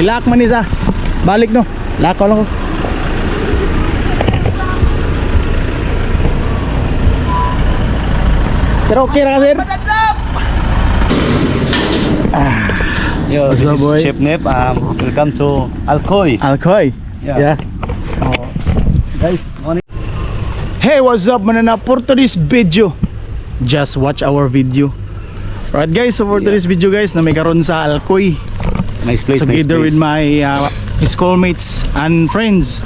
Ilak man isa. Balik no. Lakaw lang ko. Sir, okay na ka, sir? Yo, What's this up, is boy? Chef Nep. Welcome to Alcoy. Alcoy. Yeah. Oh. Guys, morning. Hey, what's up manana? For today's video, just watch our video. Right guys, so for today's video guys, na may karon sa Alcoy. Nice place, Together nice place. with my schoolmates and friends.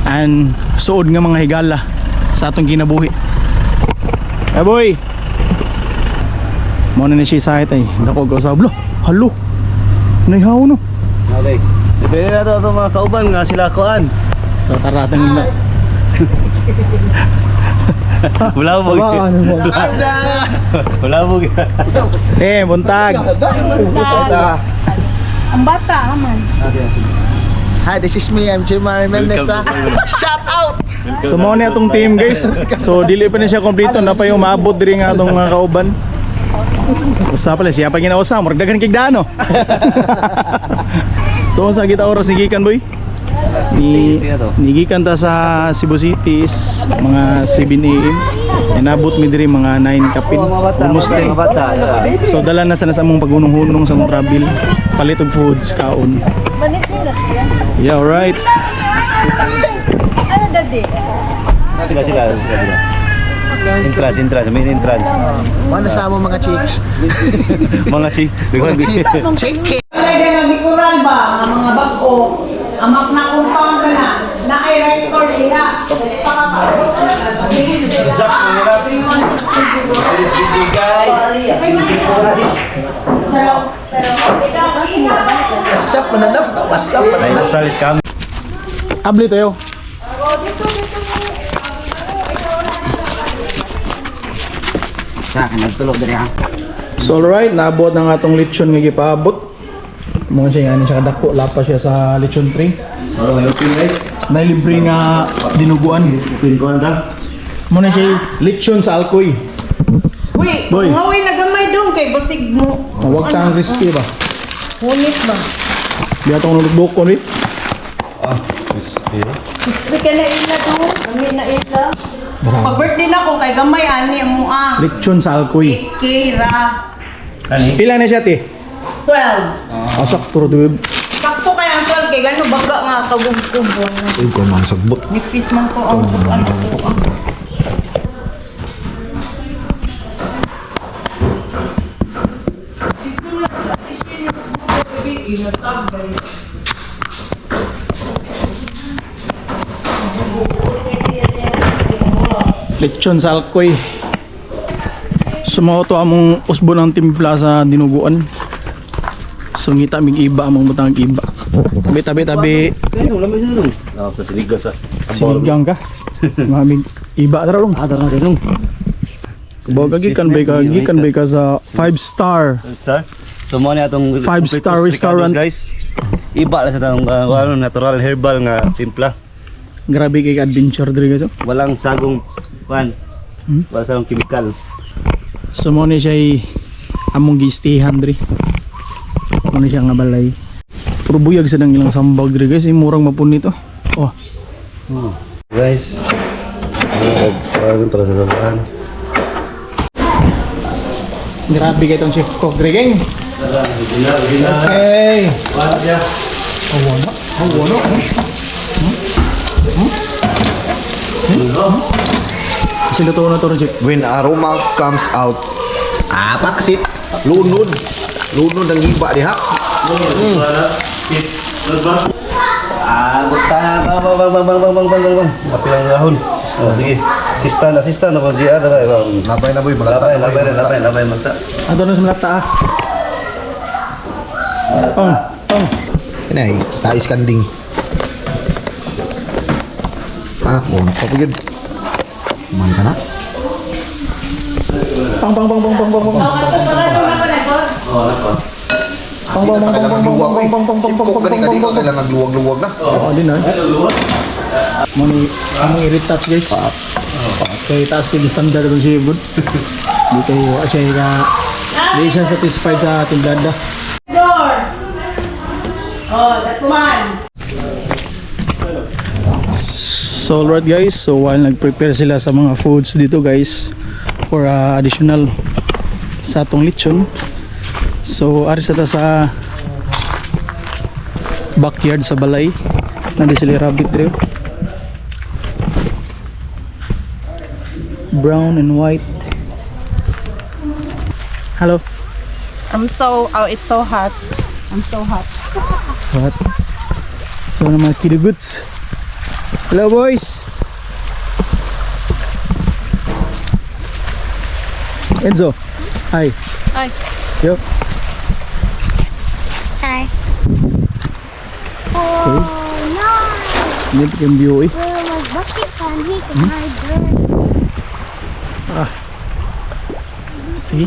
And suod nga mga higala sa atong kinabuhi. Hey boy! Muna na siya sa ay. Dako ko sa blo. Halo! Naihaw no. Okay. Depende na ito mga kauban nga sila koan. So taratang na. Wala mo. Wala mo. Eh, buntag. Ang bata naman. Hi, this is me. I'm Jimar Mendez. Shout out! So mo na atong team guys. So dili pa na siya kompleto na pa yung maabot diri nga atong mga kauban. Usa pala siya pa ginausa, murag daghan kig dano. So sa kita oras nigikan boy. Nigikan ta sa Cebu City is mga 7 AM. Inabot mi diri mga 9 kapin. Almost 10. So dala na sa among pagunong-hunong sa mong travel. Palit og foods kaon. Manito na siya. Yeah, alright. Ano dadi? Sila. Entrance, main entrance. Ano sa mo mga chicks? Mga chi. Chicken! Talaga nga gikural ba ang mga bag-o amak na compound ka na ay rector iha This video guys. What's up, mananaf? What's up, mananaf? Salis kami. Abli tayo. Sa akin, nagtulog din ha. So alright, naabot ng atong lechon nga gipaabot. Mga siya nga siya kadako, lapa siya sa lechon tray. So, helping guys. Na libre nga dinuguan. Pinkuan ta. Muna siya lechon sa Alcoy. Uy, Boy. ngawi na gamay doon kay basig mo. Huwag kang crispy ba? Ngunit ba? Di atong nulugdok ko ni. Crispy. Gusto ka na ila doon? Kami na ila. Pag-birthday na ko kay gamay ani mo Lechon sa Alcoy. Kira. Ani? Pila na siya ti? 12. Asak turo duwib. Sakto kay ang 12 kay gano bangga nga kagubkubo. Uy, ko man sagbot. Nipis man ko ang ano ko. Lechon sa Alcoy. Sumaw to among usbo ng timpla sa dinuguan. So ngita mig iba among butang iba. Tabi. Ano lamay sa dong? Sa sinigang sa. Sinigang ka. Mamig iba tara long. Tara dong. Baga gikan bay ka sa 5-star. 5-star. So mo ni atong 5-star restaurant. guys. Iba lang sa tanong ano natural herbal nga timpla. Grabe kay adventure diri guys. Walang sagong pan. Wala sagong chemical. So mo ni siya among gistihan diri. Mo ni siya nga balay. Puro buyag sa nang ilang sambag diri guys, murang mapun nito. Oh, Guys. Para sa tanong. grabe kay tong chef cook diri gang. Okay. Wala dia. Wala. Sila to na to chef. When aroma comes out, paksit, lunod. Lunod ang iba diha. Bang. Kapilang dahon. Oh, sige. Assistant ako di ada ba. Labay na boy, maganda. Labay mata. Ato na sa malata ah. Pang. Inay, tais kanding. Papagid. Man ka na? Pang. Kailangan luwag-luwag na. Oo din ah. Mani among i-retouch guys. Okay, taas kay standard ng sibod. Di kayo siya ka. Di siya satisfied sa ating dada. Door. Oh, datuman. So alright guys, so while nag-prepare sila sa mga foods dito guys for additional sa atong lechon. So ari sa ta sa backyard sa balay. Nandi sila rabbit dito. Brown and white. Hello. It's so hot. I'm so hot. What? So naman kiduguts. Hello boys. Enzo. Hi. Hi. Yo. Hi. Okay. Oh no! Nip yung view eh. There was bucket and he can hide bird. See?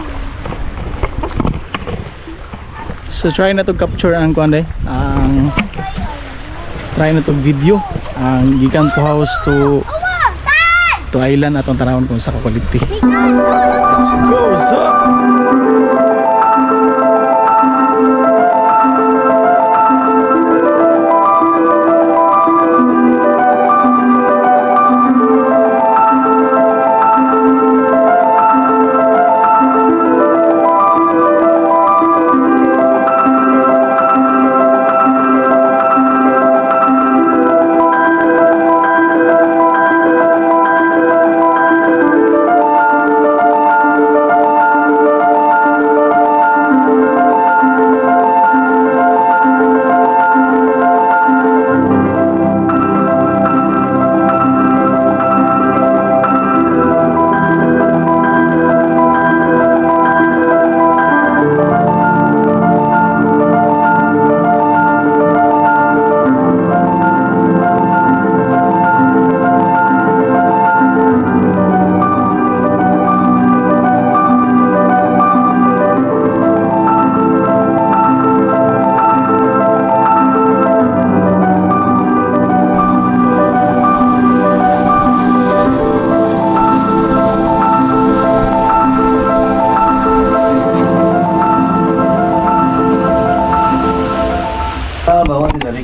So try na to capture ang kuan day. Ang try na to video ang gikan to house to island atong tanawon kung sa quality. Let's go. So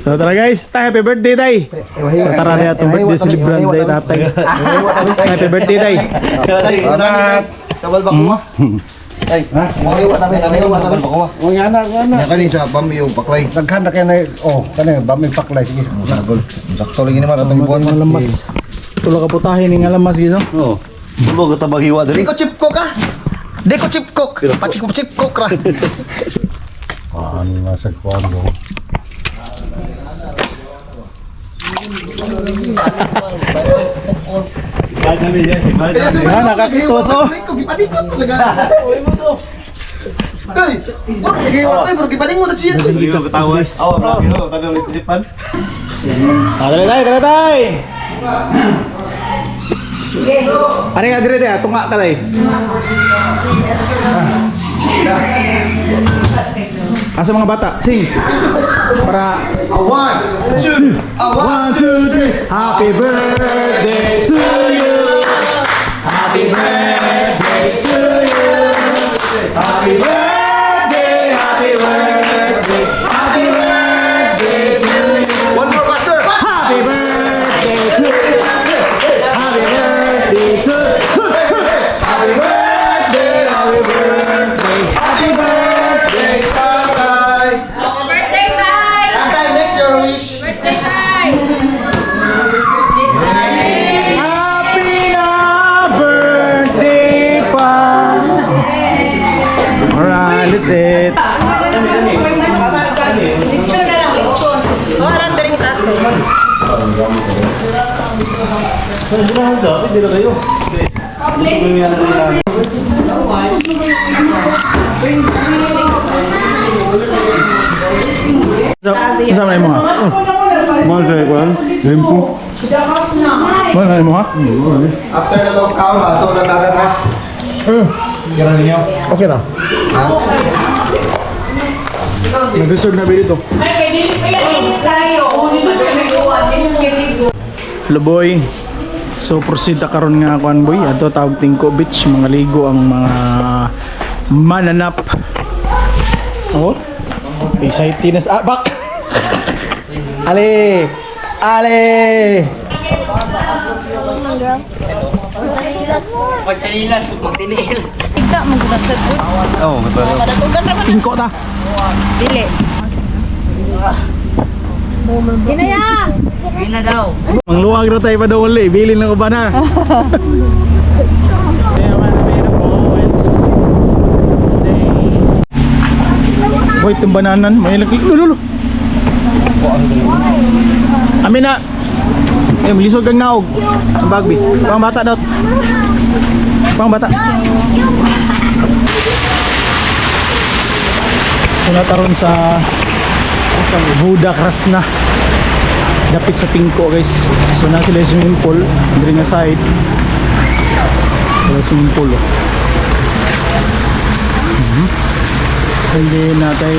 So tara guys, happy birthday tay. So tara na atong birthday celebrant day tatay. Happy birthday tay. Salamat. Sabal ba ko? Ay, mo tabi ba ko? O nga na. Ya kani sa bami yung paklay. Naghanda kayo na, kani, baming paklay. Sige, Sagol. Sakto lagi naman atong ibuan Ang man. lamas. Tulo ka putahin ning alamas giso. Oo. Tulo ka tabaghiwa diri. Deko chip cook ah. Deko chip cook. Pachik cook ra. ano nasa kuwan mo? Diba nakakitoso? Dito katawas. Aw, bro, tanong ni Pilipan. Tara tay. Ano nga dire tay, tunga ka tay. Asa mga bata, sing. Para 1, 2, 3. Happy birthday to you. Happy birthday to you. Happy birthday, happy birthday. Happy birthday to you. One more faster. Happy birthday to you. Happy birthday to you. Happy birthday, happy birthday. Happy birthday, Tatay. Birthday time! Tatay, make your wish. Birthday time! Happy na birthday pa. Alright, let's eat. Isa na mo ha? Mahal kayo ko yan? Limpo. Mahal na mo ha? After the lockdown, ato na dagat ha. Okay na. Nag-reserve na ba dito? Hello boy. So proceed ta karon nga kuan boy. Ato tawag Tingko Beach, mga ligo ang mga mananap. Oh. Excited na sa bak. Ali! Ali! Tigda mo gud sa food. Oo, betul. Tingko ta. Dili. Ginaya. Mang luwag na tayo pa daw ulit. Bilin lang uban na. Boy, itong bananan. May laki. Lulu. Amin na. Eh, lisod kang naog. Ang bagbi. Pang bata daw. Pang bata. So nataron sa Buda Krasna. Dapit sa Tingko guys. So na sila yung swimming pool. Hindi nga side. Sila swimming pool. Oh. Hindi natay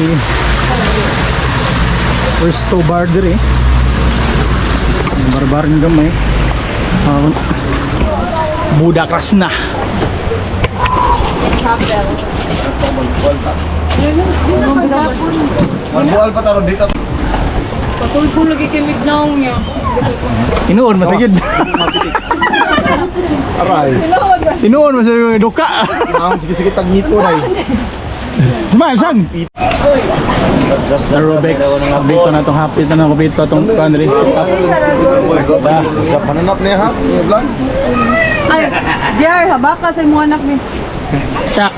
resto bar dire. Barbar ng gamay. Buda Krasna. Magbual pa taron dito. Patulpong lagi kay Mignaw niya. Inuon masagid. Aray. Inuon masagid duka. Ang sige-sige tagnipo na Smile, sang! Aerobics. Dito na itong hapit na ng kapito itong country. Sa pananap niya ha? Yung vlog? Ay, Jer, habaka sa imong anak ni. Chak!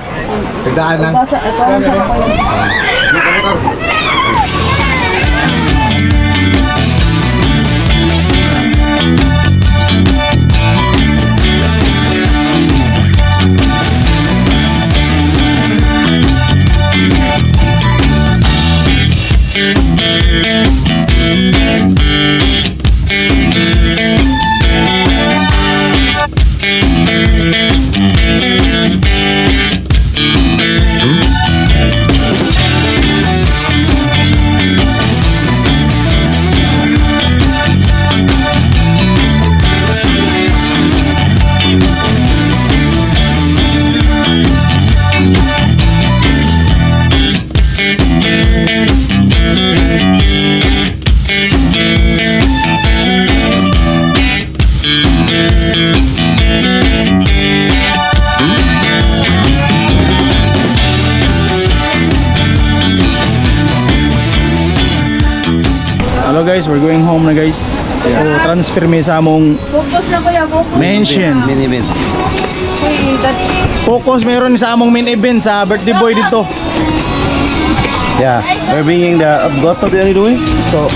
Tigdaan lang. Basa, ito ang sa kapayan. Hello guys, we're going home na guys. So transfer me sa among Focus na kuya, focus. mansion. Mini event. Uy, that's Focus meron sa among main event sa birthday boy dito. Yeah, we're bringing the Abgoto there doing. So